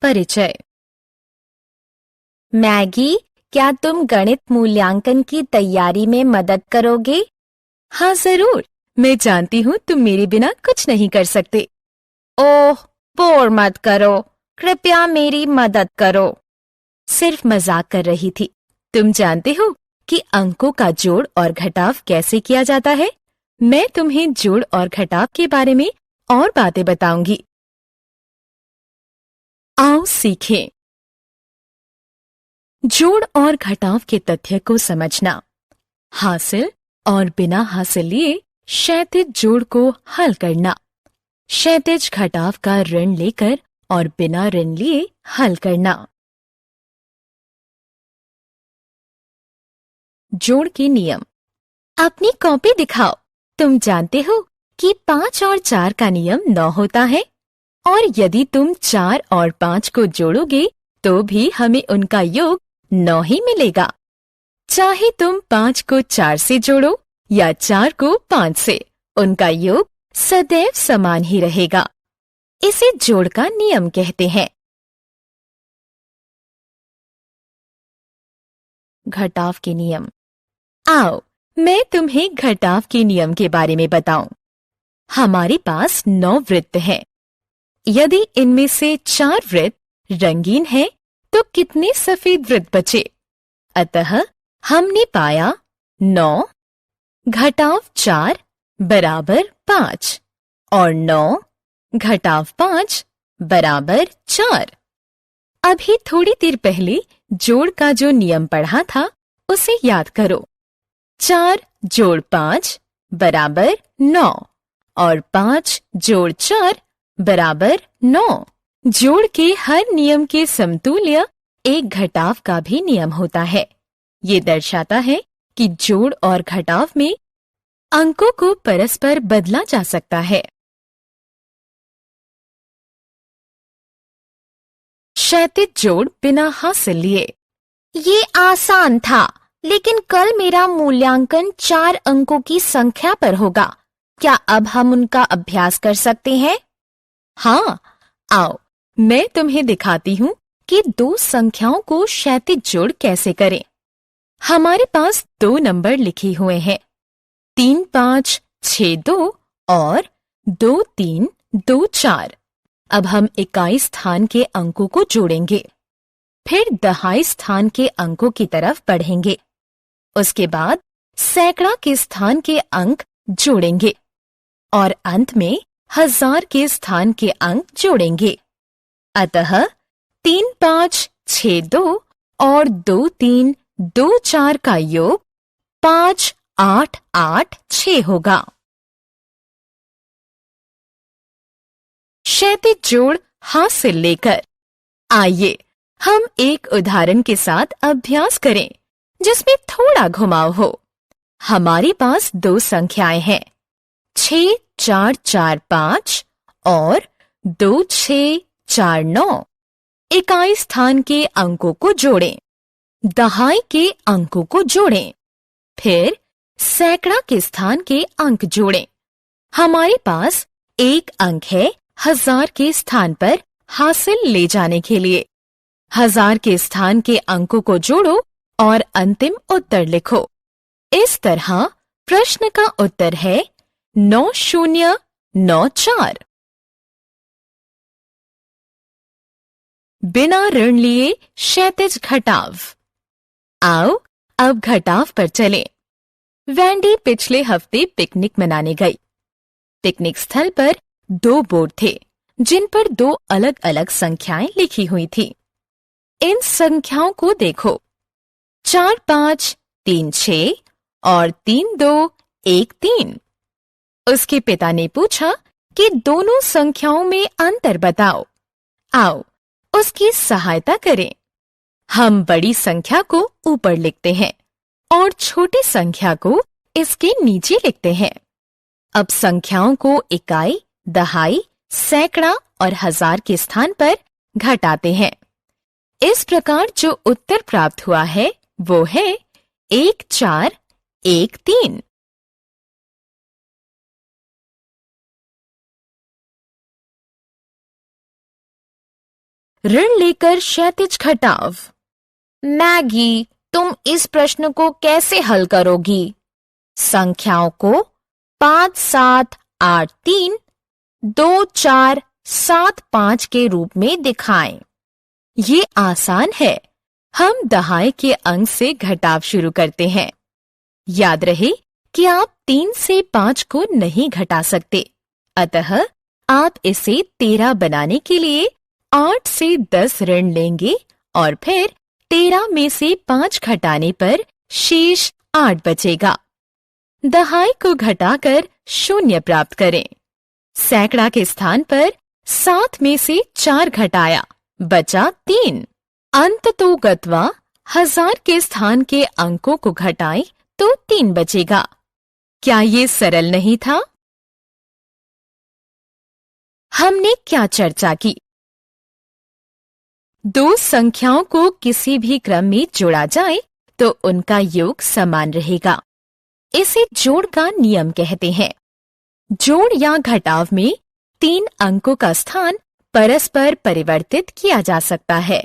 परिचय। मैगी, क्या तुम गणित मूल्यांकन की तैयारी में मदद करोगे? हाँ जरूर, मैं जानती हूँ तुम मेरे बिना कुछ नहीं कर सकते। ओह, बोर मत करो, कृपया मेरी मदद करो। सिर्फ मजाक कर रही थी। तुम जानते हो कि अंकों का जोड़ और घटाव कैसे किया जाता है? मैं तुम्हें जोड़ और घटाव के बारे में और बातें बताऊंगी। आओ सीखें। जोड़ और घटाव के तथ्य को समझना। हासिल और बिना हासिल लिए क्षैतिज जोड़ को हल करना। क्षैतिज घटाव का ऋण लेकर और बिना ऋण लिए हल करना। जोड़ के नियम। अपनी कॉपी दिखाओ। तुम जानते हो कि 5 और 4 का नियम 9 होता है, और यदि तुम 4 और 5 को जोड़ोगे तो भी हमें उनका योग 9 ही मिलेगा। चाहे तुम 5 को 4 से जोड़ो या 4 को 5 से, उनका योग सदैव समान ही रहेगा। इसे जोड़ का नियम कहते हैं। घटाव के नियम। आओ मैं तुम्हें घटाव के नियम के बारे में बताऊं। हमारे पास 9 वृत्त हैं। यदि इनमें से 4 वृत्त रंगीन हैं, तो कितने सफेद वृत्त बचे? अतः हमने पाया 9 घटाव 4 बराबर 5 और 9 घटाव 5 बराबर 4। अभी थोड़ी देर पहले जोड़ का जो नियम पढ़ा था उसे याद करो। 4 जोड़ 5 बराबर 9 और 5 जोड़ 4 बराबर 9। जोड़ के हर नियम के समतुल्य एक घटाव का भी नियम होता है। ये दर्शाता है कि जोड़ और घटाव में अंकों को परस्पर बदला जा सकता है। क्षैतिज जोड़ बिना हासिल लिए। ये आसान था, लेकिन कल मेरा मूल्यांकन 4 अंकों की संख्या पर होगा। क्या अब हम उनका अभ्यास कर सकते हैं? हाँ, आओ मैं तुम्हें दिखाती हूँ कि 2 संख्याओं को क्षैतिज जोड़ कैसे करें। हमारे पास 2 नंबर लिखे हुए हैं, 3 5 6 2 और 2 3 2 4। अब हम इकाई स्थान के अंकों को जोड़ेंगे, फिर दहाई स्थान के अंकों की तरफ बढ़ेंगे। उसके बाद सैकड़ा के स्थान के अंक जोड़ेंगे और अंत में 1000 के स्थान के अंक जोड़ेंगे। अतः 3 5 6 2 और 2 3 2 4 का योग 5 8 8 6 होगा। क्षैतिज जोड़ हासिल लेकर। आइए हम एक उदाहरण के साथ अभ्यास करें जिसमें थोड़ा घुमाव हो। हमारे पास 2 संख्याएं हैं, 6 4 4 5 और 2 6 4 9। इकाई स्थान के अंकों को जोड़ें, दहाई के अंकों को जोड़ें, फिर सैकड़ा के स्थान के अंक जोड़ें। हमारे पास एक अंक है 1000 के स्थान पर हासिल ले जाने के लिए। 1000 के स्थान के अंकों को जोड़ो और अंतिम उत्तर लिखो। इस तरह प्रश्न का उत्तर है 9094। बिना ऋण लिए क्षैतिज घटाव। आओ अब घटाव पर चलें। वैंडी पिछले हफ्ते पिकनिक मनाने गई। पिकनिक स्थल पर 2 बोर्ड थे जिन पर 2 अलग अलग संख्याएं लिखी हुई थी। इन संख्याओं को देखो, 4 5 3 6 और 3 2 1 3। उसके पिता ने पूछा कि दोनों संख्याओं में अंतर बताओ। आओ उसकी सहायता करें। हम बड़ी संख्या को ऊपर लिखते हैं और छोटी संख्या को इसके नीचे लिखते हैं। अब संख्याओं को इकाई, दहाई, सैकड़ा और हजार के स्थान पर घटाते हैं। इस प्रकार जो उत्तर प्राप्त हुआ है वो है 1 4 1 3। ऋण लेकर क्षैतिज घटाव। मैगी, तुम इस प्रश्न को कैसे हल करोगी? संख्याओं को 5 7 8 3 2 4 7 5 के रूप में दिखाएं। ये आसान है। हम दहाई के अंक से घटाव शुरू करते हैं। याद रहे कि आप 3 से 5 को नहीं घटा सकते, अतः आप इसे 13 बनाने के लिए 8 से 10 ऋण लेंगे और फिर 13 में से 5 घटाने पर शेष 8 बचेगा। दहाई को घटाकर 0 प्राप्त करें। सैकड़ा के स्थान पर 7 में से 4 घटाया, बचा 3। अंततोगत्वा हजार के स्थान के अंकों को घटाएं तो 3 बचेगा। क्या ये सरल नहीं था? हमने क्या चर्चा की? 2 संख्याओं को किसी भी क्रम में जोड़ा जाए तो उनका योग समान रहेगा। इसे जोड़ का नियम कहते हैं। जोड़ या घटाव में 3 अंकों का स्थान परस्पर परिवर्तित किया जा सकता है।